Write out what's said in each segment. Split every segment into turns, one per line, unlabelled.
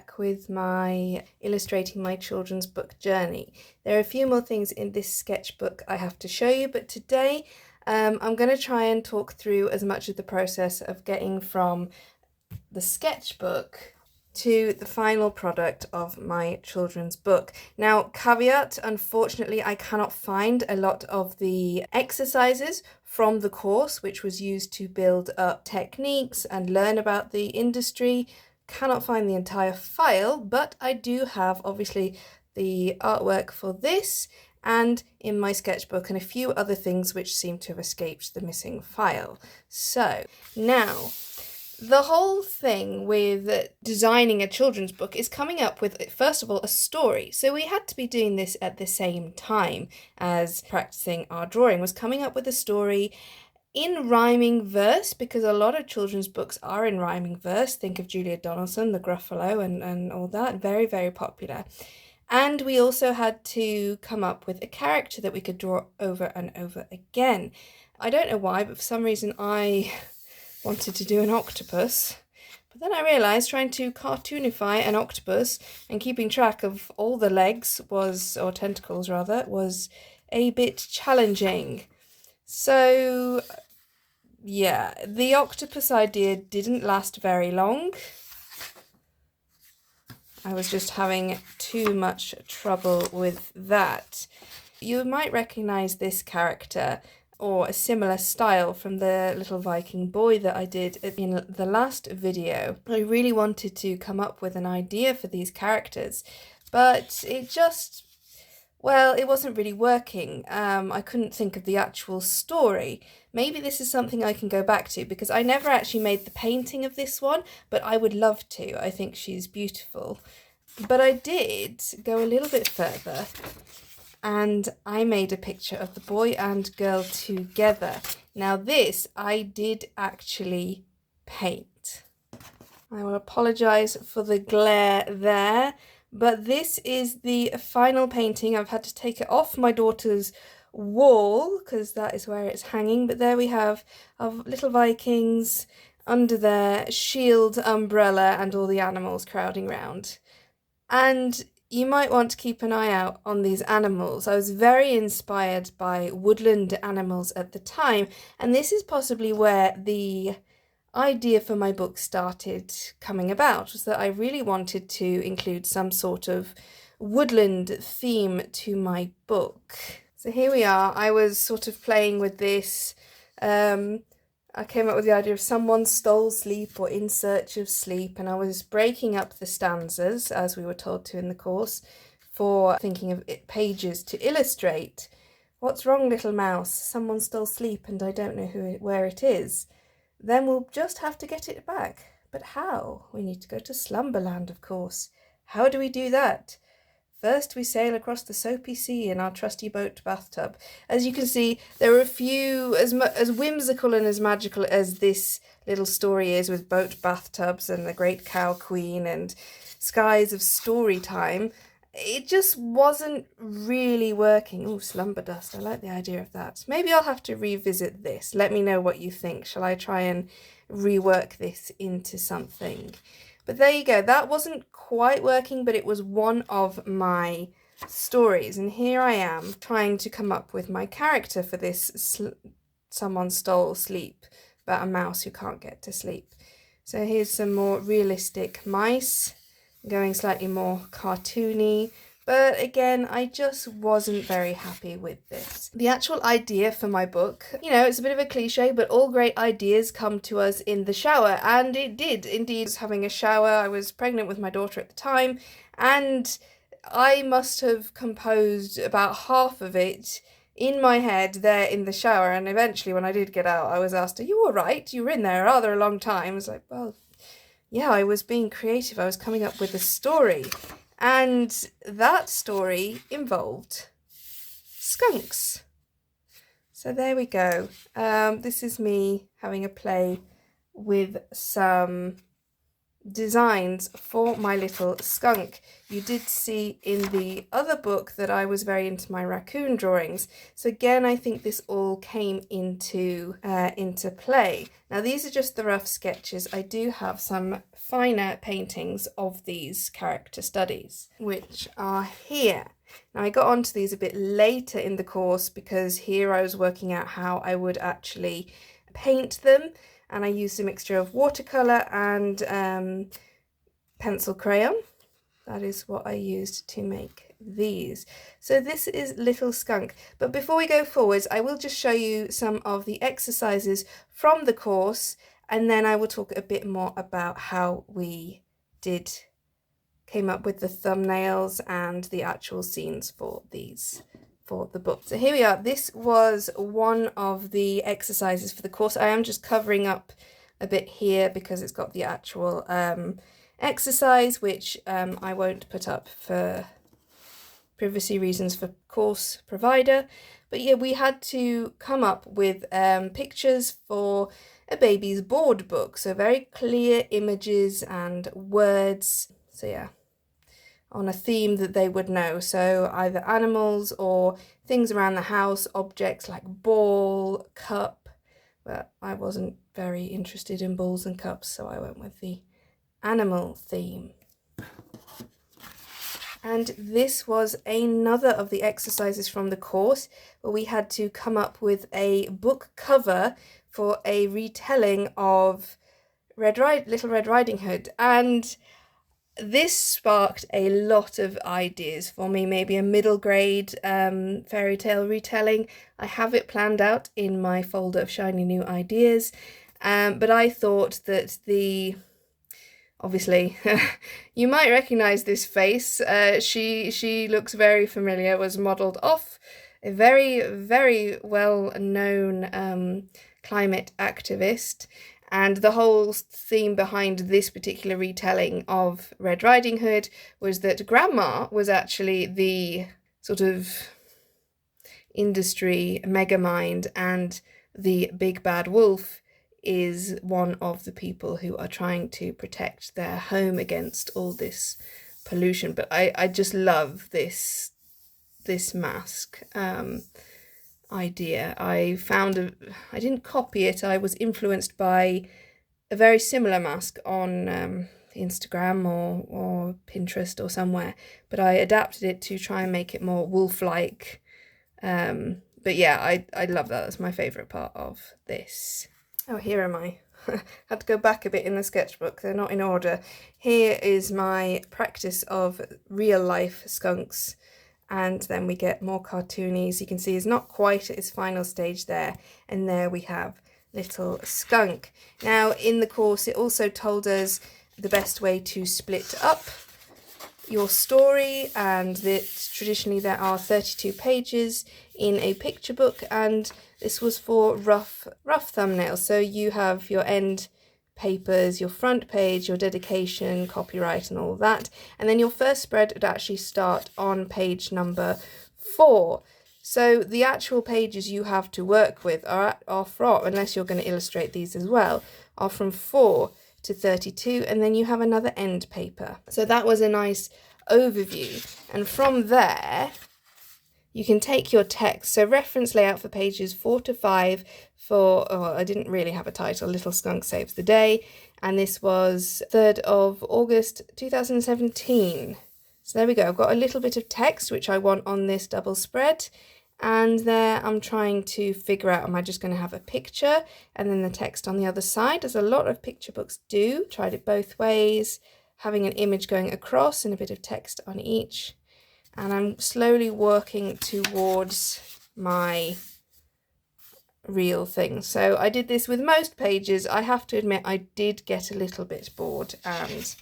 back with my illustrating my children's book journey. There are a few more things in this sketchbook I have to show you, but today I'm going to try and talk through as much of the process of getting from the sketchbook to the final product of my children's book. Now, caveat, unfortunately, I cannot find a lot of the exercises from the course, which was used to build up techniques and learn about the industry. Cannot find the entire file, but I do have, obviously, the artwork for this and in my sketchbook and a few other things which seem to have escaped the missing file. So, now, the whole thing with designing a children's book is coming up with, first of all, a story. So we had to be doing this at the same time as practicing our drawing, was coming up with a story in rhyming verse, because a lot of children's books are in rhyming verse. Think of Julia Donaldson, the Gruffalo and all that. Very, very popular. And we also had to come up with a character that we could draw over and over again. I don't know why, but for some reason I wanted to do an octopus, but then I realised trying to cartoonify an octopus and keeping track of all the legs was, or tentacles rather, was a bit challenging. So yeah, the octopus idea didn't last very long. I was just having too much trouble with that. You might recognise this character or a similar style from the little Viking boy that I did in the last video. I really wanted to come up with an idea for these characters, but it just, well, it wasn't really working. I couldn't think of the actual story. Maybe this is something I can go back to, because I never actually made the painting of this one, but I would love to. I think she's beautiful. But I did go a little bit further, and I made a picture of the boy and girl together. Now this I did actually paint. I will apologise for the glare there, but this is the final painting. I've had to take it off my daughter's wall because that is where it's hanging, but there we have of little Vikings under their shield umbrella and all the animals crowding round. And you might want to keep an eye out on these animals. I was very inspired by woodland animals at the time, and this is possibly where the idea for my book started coming about, was that I really wanted to include some sort of woodland theme to my book. So here we are. I was sort of playing with this. I came up with the idea of someone stole sleep or in search of sleep, and I was breaking up the stanzas, as we were told to in the course, for thinking of pages to illustrate. What's wrong, little mouse? Someone stole sleep and I don't know where it is. Then we'll just have to get it back. But how? We need to go to Slumberland, of course. How do we do that? First, we sail across the soapy sea in our trusty boat bathtub. As you can see, there are a few, as whimsical and as magical as this little story is, with boat bathtubs and the great cow queen and skies of story time, it just wasn't really working. Oh, slumber dust. I like the idea of that. Maybe I'll have to revisit this. Let me know what you think. Shall I try and rework this into something? But there you go. That wasn't quite working, but it was one of my stories. And here I am trying to come up with my character for this someone stole sleep, about a mouse who can't get to sleep. So here's some more realistic mice, going slightly more cartoony. But again, I just wasn't very happy with this. The actual idea for my book, you know, it's a bit of a cliche, but all great ideas come to us in the shower. And it did, indeed. I was having a shower. I was pregnant with my daughter at the time, and I must have composed about half of it in my head there in the shower. And eventually, when I did get out, I was asked, "Are you all right? You were in there rather a long time." I was like, well, yeah, I was being creative. I was coming up with a story. And that story involved skunks. So there we go. This is me having a play with some designs for my little skunk. You did see in the other book that I was very into my raccoon drawings. So again, I think this all came into play. Now these are just the rough sketches. I do have some finer paintings of these character studies, which are here. Now I got onto these a bit later in the course because here I was working out how I would actually paint them, and I used a mixture of watercolour and pencil crayon. That is what I used to make these. So this is Little Skunk. But before we go forwards, I will just show you some of the exercises from the course, and then I will talk a bit more about how we came up with the thumbnails and the actual scenes for the book. So here we are. This was one of the exercises for the course. I am just covering up a bit here because it's got the actual exercise, which I won't put up for privacy reasons for course provider. But yeah, we had to come up with pictures for a baby's board book. So very clear images and words. So yeah, on a theme that they would know. So either animals or things around the house, objects like ball, cup. But I wasn't very interested in balls and cups, so I went with the animal theme. And this was another of the exercises from the course where we had to come up with a book cover for a retelling of Little Red Riding Hood. And this sparked a lot of ideas for me, maybe a middle grade fairy tale retelling. I have it planned out in my folder of shiny new ideas, but I thought that obviously, you might recognise this face. She looks very familiar, was modelled off a very, very well-known climate activist. And the whole theme behind this particular retelling of Red Riding Hood was that Grandma was actually the sort of industry megamind, and the big bad wolf is one of the people who are trying to protect their home against all this pollution. But I just love this mask idea. I didn't copy it, I was influenced by a very similar mask on Instagram or Pinterest or somewhere, but I adapted it to try and make it more wolf-like. But yeah, I love that. That's my favourite part of this. Oh, here am I. Had to go back a bit in the sketchbook, they're not in order. Here is my practice of real life skunks, and then we get more cartoony. So you can see it's not quite at its final stage there, and there we have Little Skunk. Now in the course it also told us the best way to split up your story, and that traditionally there are 32 pages in a picture book, and this was for rough thumbnails. So you have your end papers, your front page, your dedication, copyright and all that, and then your first spread would actually start on page number 4. So the actual pages you have to work with are from, unless you're going to illustrate these as well, are from 4 to 32, and then you have another end paper. So that was a nice overview, and from there you can take your text. So reference layout for pages 4 to 5 for, I didn't really have a title, Little Skunk Saves the Day, and this was 3rd of August 2017. So there we go, I've got a little bit of text which I want on this double spread, and there I'm trying to figure out, am I just going to have a picture and then the text on the other side, as a lot of picture books do. Tried it both ways, having an image going across and a bit of text on each. And I'm slowly working towards my real thing. So I did this with most pages. I have to admit I did get a little bit bored and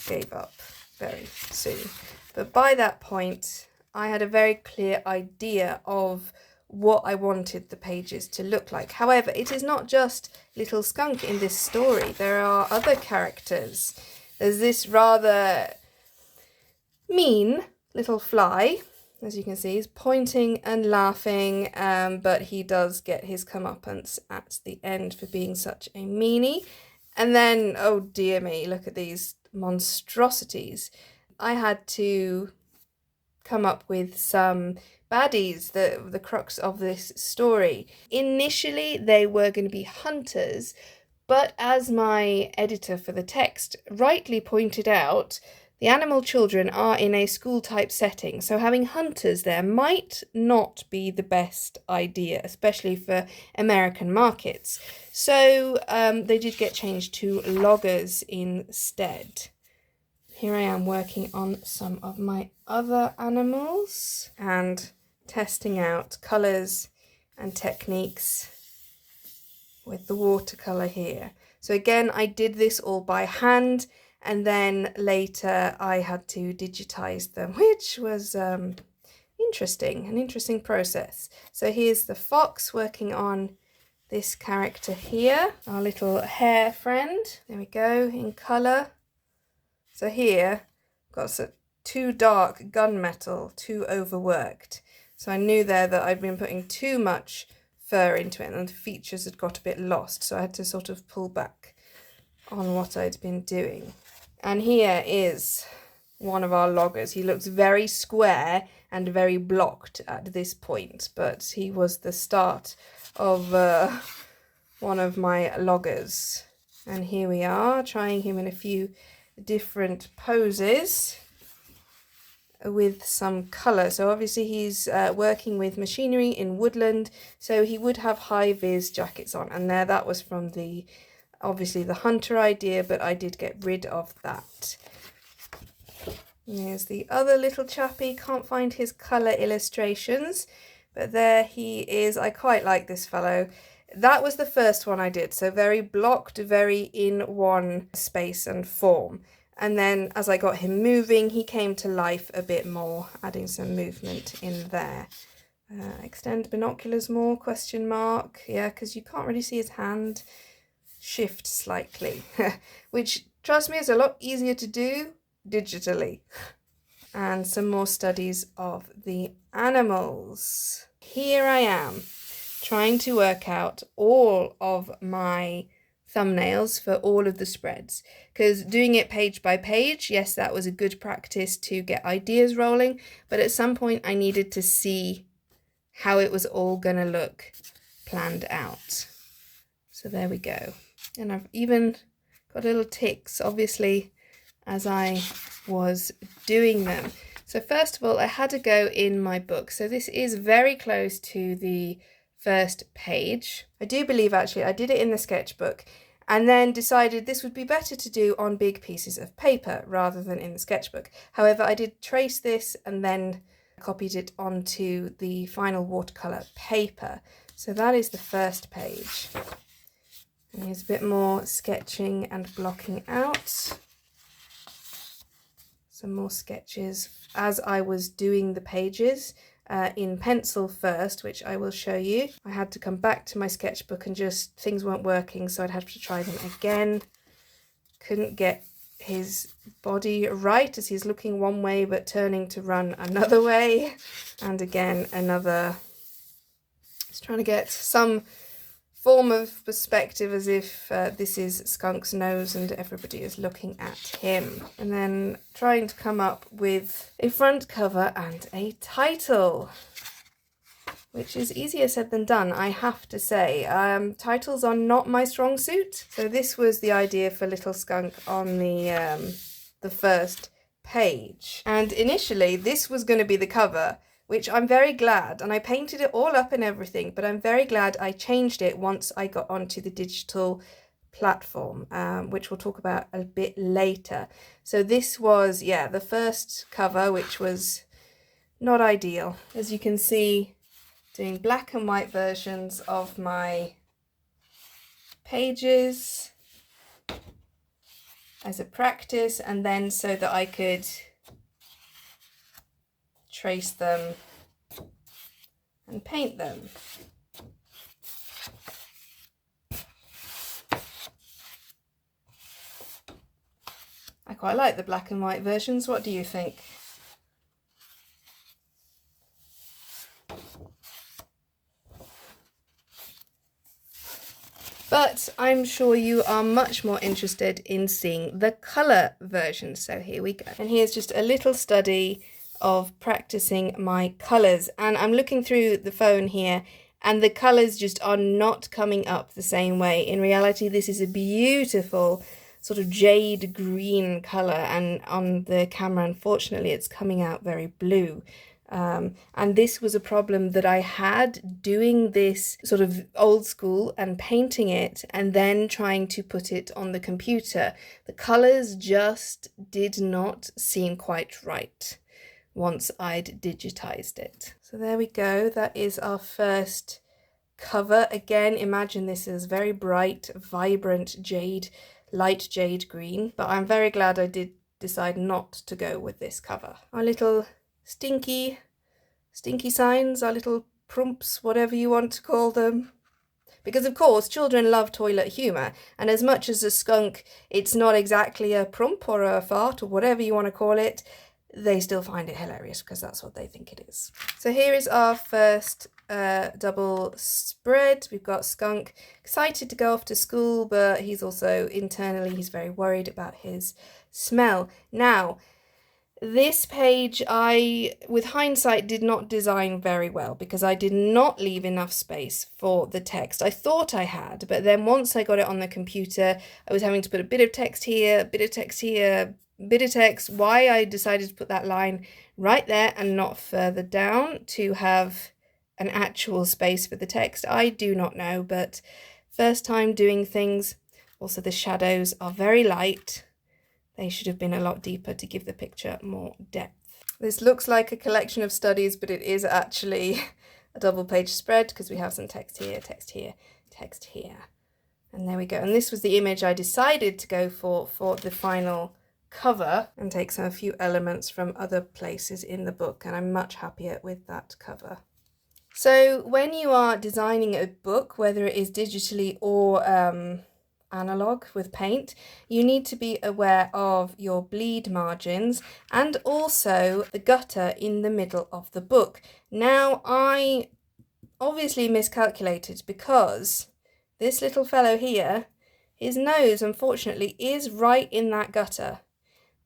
gave up very soon. But by that point, I had a very clear idea of what I wanted the pages to look like. However, it is not just Little Skunk in this story. There are other characters. There's this rather mean little fly, as you can see, he's pointing and laughing, but he does get his comeuppance at the end for being such a meanie. And then, oh dear me, look at these monstrosities. I had to come up with some baddies, the crux of this story. Initially, they were going to be hunters, but as my editor for the text rightly pointed out, the animal children are in a school-type setting, so having hunters there might not be the best idea, especially for American markets. So they did get changed to loggers instead. Here I am working on some of my other animals and testing out colours and techniques with the watercolour here. So again, I did this all by hand, and then later I had to digitize them, which was an interesting process. So here's the fox working on this character here, our little hare friend. There we go, in colour. So here, got too dark gunmetal, too overworked. So I knew there that I'd been putting too much fur into it and the features had got a bit lost. So I had to sort of pull back on what I'd been doing. And here is one of our loggers. He looks very square and very blocked at this point, but he was the start of one of my loggers. And here we are, trying him in a few different poses with some colour. So obviously he's working with machinery in woodland, so he would have high-vis jackets on, and there, that was from the obviously the hunter idea, but I did get rid of that. And here's the other little chappie. Can't find his colour illustrations, but there he is. I quite like this fellow. That was the first one I did, so very blocked, very in one space and form. And then as I got him moving, he came to life a bit more, adding some movement in there. Extend binoculars more, question mark. Yeah, because you can't really see his hand. Shift slightly, which, trust me, is a lot easier to do digitally. And some more studies of the animals. Here I am, trying to work out all of my thumbnails for all of the spreads, because doing it page by page, yes, that was a good practice to get ideas rolling, but at some point I needed to see how it was all gonna look planned out. So there we go. And I've even got little ticks, obviously, as I was doing them. So first of all, I had to go in my book. So this is very close to the first page. I do believe actually I did it in the sketchbook and then decided this would be better to do on big pieces of paper rather than in the sketchbook. However, I did trace this and then copied it onto the final watercolour paper. So that is the first page. And here's a bit more sketching and blocking out. Some more sketches as I was doing the pages in pencil first, which I will show you. I had to come back to my sketchbook and just things weren't working, so I'd have to try them again. Couldn't get his body right as he's looking one way but turning to run another way. And again, another. Just trying to get some form of perspective as if this is Skunk's nose and everybody is looking at him. And then trying to come up with a front cover and a title, which is easier said than done, I have to say. Titles are not my strong suit. So this was the idea for Little Skunk on the first page. And initially this was going to be the cover, which I'm very glad, and I painted it all up and everything, but I'm very glad I changed it once I got onto the digital platform, which we'll talk about a bit later. So this was, yeah, the first cover, which was not ideal. As you can see, doing black and white versions of my pages as a practice, and then so that I could trace them and paint them. I quite like the black and white versions. What do you think? But I'm sure you are much more interested in seeing the colour version. So here we go. And here's just a little study of practicing my colours. And I'm looking through the phone here, and the colours just are not coming up the same way. In reality, this is a beautiful sort of jade green colour, and on the camera, unfortunately, it's coming out very blue. And this was a problem that I had doing this sort of old school and painting it and then trying to put it on the computer. The colours just did not seem quite right once I'd digitized it. So there we go. That is our first cover. Again, imagine this as very bright, vibrant jade, light jade green. But I'm very glad I did decide not to go with this cover. Our little stinky signs, our little prumps, whatever you want to call them. Because of course, children love toilet humour, and as much as a skunk, it's not exactly a prump or a fart or whatever you want to call it, they still find it hilarious because that's what they think it is. So here is our first double spread. We've got Skunk excited to go off to school, but he's also internally, he's very worried about his smell. Now, this page I, with hindsight, did not design very well because I did not leave enough space for the text. I thought I had, but then once I got it on the computer, I was having to put a bit of text here, a bit of text here, bit of text. Why I decided to put that line right there and not further down to have an actual space for the text, I do not know, but first time doing things. Also, the shadows are very light. They should have been a lot deeper to give the picture more depth. This looks like a collection of studies, but it is actually a double page spread because we have some text here, text here, text here. And there we go. And this was the image I decided to go for the final cover and take a few elements from other places in the book. And I'm much happier with that cover. So when you are designing a book, whether it is digitally or analog with paint, you need to be aware of your bleed margins and also the gutter in the middle of the book. Now, I obviously miscalculated because this little fellow here, his nose unfortunately is right in that gutter,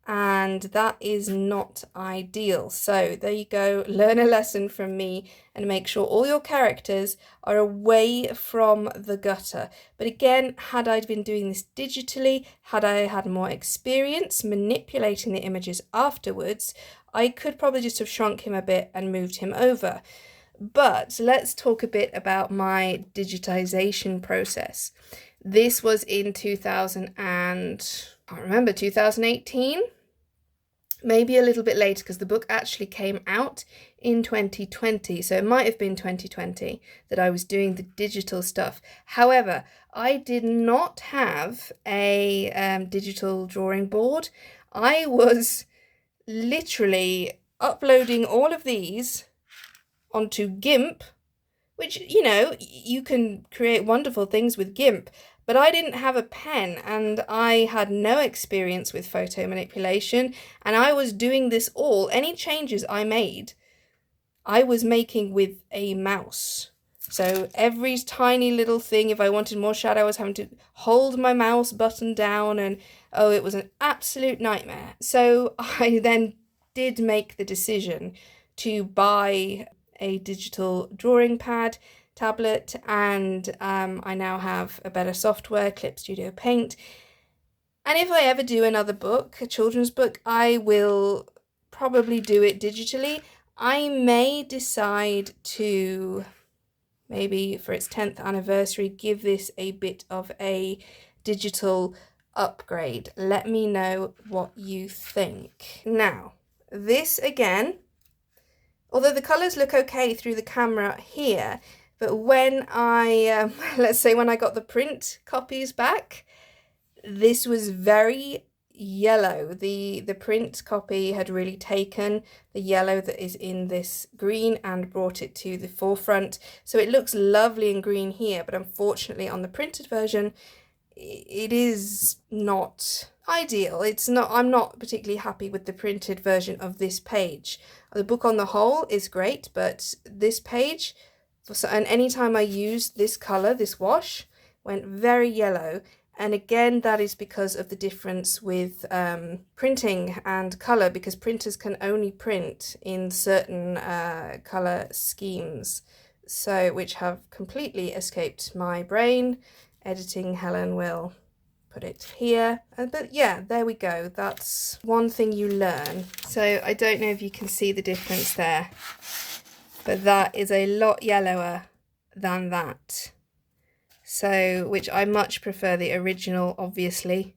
and that is not ideal. So there you go, learn a lesson from me and make sure all your characters are away from the gutter. But again, had I been doing this digitally, had I had more experience manipulating the images afterwards, I could probably just have shrunk him a bit and moved him over. But let's talk a bit about my digitization process. This was in 2018? Maybe a little bit later because the book actually came out in 2020. So it might have been 2020 that I was doing the digital stuff. However, I did not have a digital drawing board. I was literally uploading all of these onto Gimp, which, you know, you can create wonderful things with Gimp. But I didn't have a pen and I had no experience with photo manipulation, and I was doing this all. Any changes I made, I was making with a mouse. So every tiny little thing, if I wanted more shadow, I was having to hold my mouse button down, and oh, it was an absolute nightmare. So I then did make the decision to buy a digital drawing pad tablet, and I now have a better software, Clip Studio Paint. And if I ever do another book, a children's book, I will probably do it digitally. I may decide to, maybe for its 10th anniversary, give this a bit of a digital upgrade. Let me know what you think. Now, this again, although the colours look okay through the camera here, but when I, let's say when I got the print copies back, this was very yellow. The print copy had really taken the yellow that is in this green and brought it to the forefront. So it looks lovely in green here, but unfortunately on the printed version, it is not ideal. It's not, I'm not particularly happy with the printed version of this page. The book on the whole is great, but this page, and anytime I use this colour, this wash, went very yellow. And again, that is because of the difference with printing and colour, because printers can only print in certain colour schemes, so which have completely escaped my brain. Editing Helen will put it here. But yeah, there we go. That's one thing you learn. So I don't know if you can see the difference there, but that is a lot yellower than that. So, which I much prefer the original, obviously,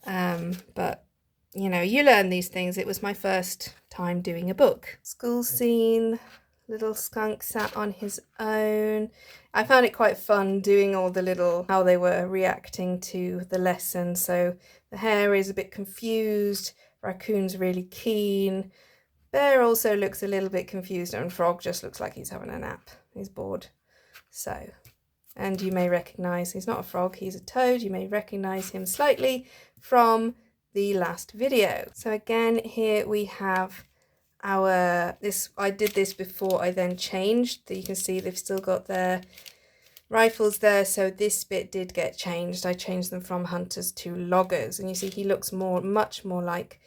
but you know, you learn these things. It was my first time doing a book. School scene, little skunk sat on his own. I found it quite fun doing all the little, how they were reacting to the lesson. So the hare is a bit confused, raccoon's really keen, bear also looks a little bit confused, and frog just looks like he's having a nap, he's bored. So, and you may recognise, he's not a frog, he's a toad. You may recognise him slightly from the last video. So again, here we have our, I did this before I then changed. You can see they've still got their rifles there, so this bit did get changed. I changed them from hunters to loggers, and you see he looks much more like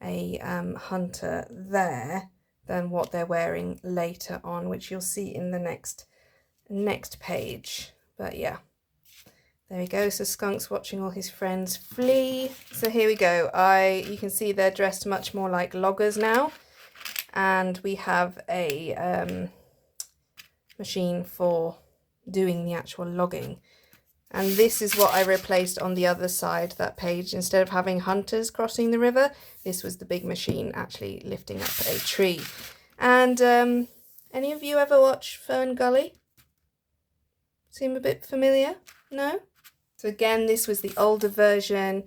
a hunter there than what they're wearing later on, which you'll see in the next page. But yeah, there we go. So Skunk's watching all his friends flee. So here we go. You can see they're dressed much more like loggers now, and we have a machine for doing the actual logging. And this is what I replaced on the other side, that page. Instead of having hunters crossing the river, this was the big machine actually lifting up a tree. And any of you ever watch Fern Gully? Seem a bit familiar? No? So again, this was the older version.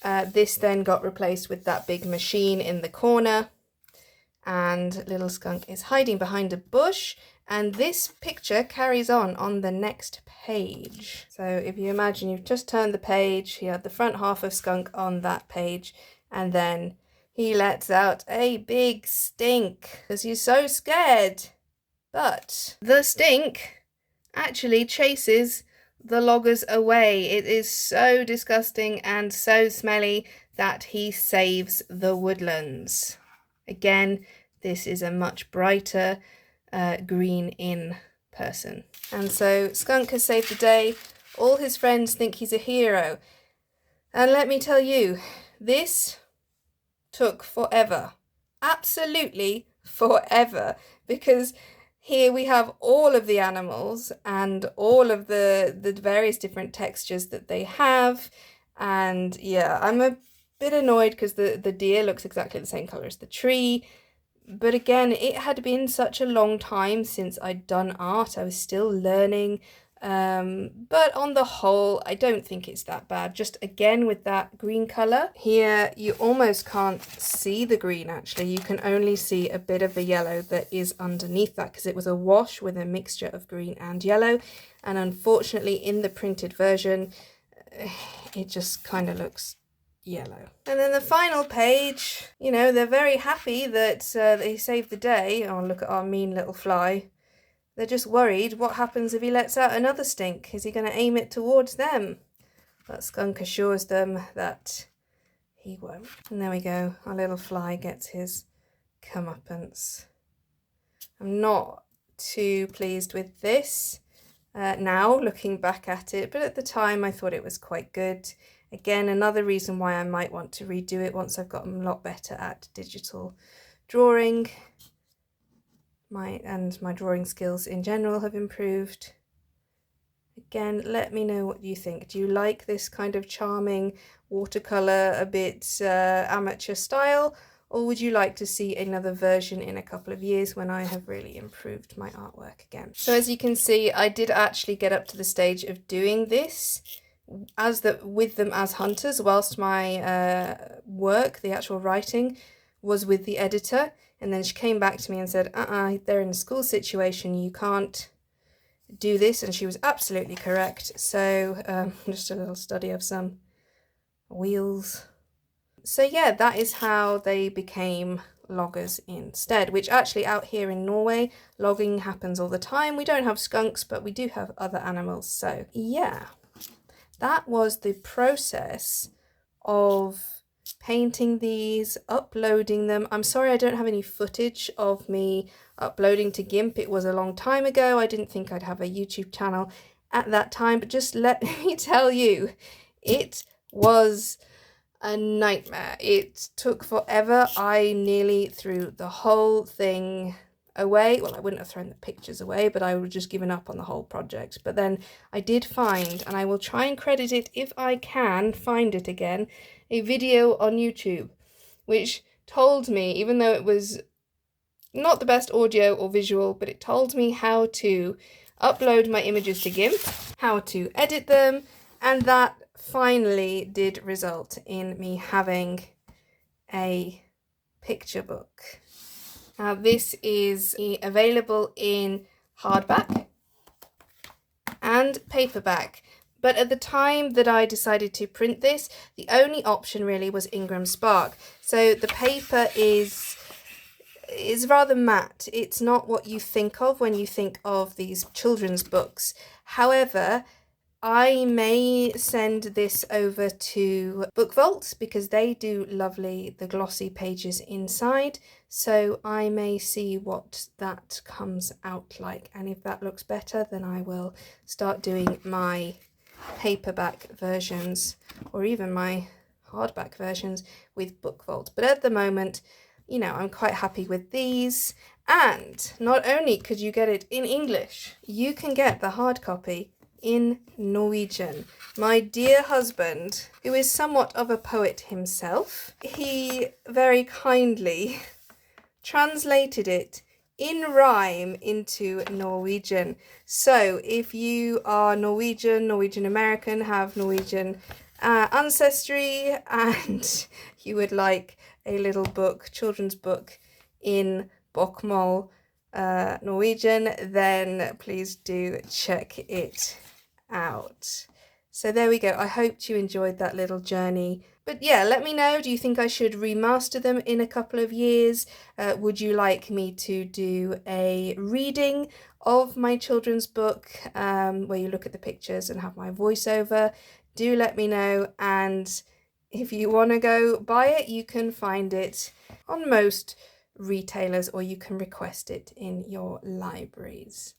This then got replaced with that big machine in the corner. And little skunk is hiding behind a bush. And this picture carries on the next page. So if you imagine you've just turned the page, you had the front half of skunk on that page, and then he lets out a big stink because he's so scared. But the stink actually chases the loggers away. It is so disgusting and so smelly that he saves the woodlands. Again, this is a much brighter green in person. And so Skunk has saved the day. All his friends think he's a hero. And let me tell you, this took forever. Absolutely forever. Because here we have all of the animals and all of the various different textures that they have. And yeah, I'm a bit annoyed because the deer looks exactly the same colour as the tree. But again, it had been such a long time since I'd done art. I was still learning. But on the whole, I don't think it's that bad. Just again with that green colour. Here, you almost can't see the green actually. You can only see a bit of the yellow that is underneath that because it was a wash with a mixture of green and yellow. And unfortunately, in the printed version, it just kind of looks yellow. And then the final page, you know, they're very happy that they saved the day. Oh, look at our mean little fly. They're just worried what happens if he lets out another stink. Is he going to aim it towards them? But Skunk assures them that he won't. And there we go. Our little fly gets his comeuppance. I'm not too pleased with this now, looking back at it. But at the time, I thought it was quite good. Again, another reason why I might want to redo it once I've gotten a lot better at digital drawing. My drawing skills in general have improved. Again, let me know what you think. Do you like this kind of charming watercolour, a bit amateur style? Or would you like to see another version in a couple of years when I have really improved my artwork again? So as you can see, I did actually get up to the stage of doing this with them as hunters, whilst my work, the actual writing, was with the editor. And then she came back to me and said, they're in a school situation, you can't do this. And she was absolutely correct. So just a little study of some wheels. So yeah, that is how they became loggers instead, which actually out here in Norway, logging happens all the time. We don't have skunks, but we do have other animals. So yeah. that was the process of painting these, uploading them. I'm sorry I don't have any footage of me uploading to Gimp. It was a long time ago. I didn't think I'd have a YouTube channel at that time, but just let me tell you, it was a nightmare. It took forever. I nearly threw the whole thing away. Well, I wouldn't have thrown the pictures away, but I would have just given up on the whole project. But then I did find, and I will try and credit it if I can find it again, a video on YouTube, which told me, even though it was not the best audio or visual, but it told me how to upload my images to Gimp, how to edit them, and that finally did result in me having a picture book. Now this is available in hardback and paperback, but at the time that I decided to print this, the only option really was Ingram Spark. So the paper is rather matte. It's not what you think of when you think of these children's books. However, I may send this over to Book Vault because they do lovely the glossy pages inside, so I may see what that comes out like, and if that looks better then I will start doing my paperback versions or even my hardback versions with Book Vault. But at the moment, you know, I'm quite happy with these, and not only could you get it in English, you can get the hard copy in Norwegian. My dear husband, who is somewhat of a poet himself, he very kindly translated it in rhyme into Norwegian. So if you are Norwegian American, have Norwegian ancestry, and you would like a little book, children's book in bokmål Norwegian, then please do check it out. So there we go. I hope you enjoyed that little journey. But yeah, let me know, do you think I should remaster them in a couple of years? Would you like me to do a reading of my children's book where you look at the pictures and have my voiceover? Do let me know, and if you want to go buy it, you can find it on most retailers or you can request it in your libraries.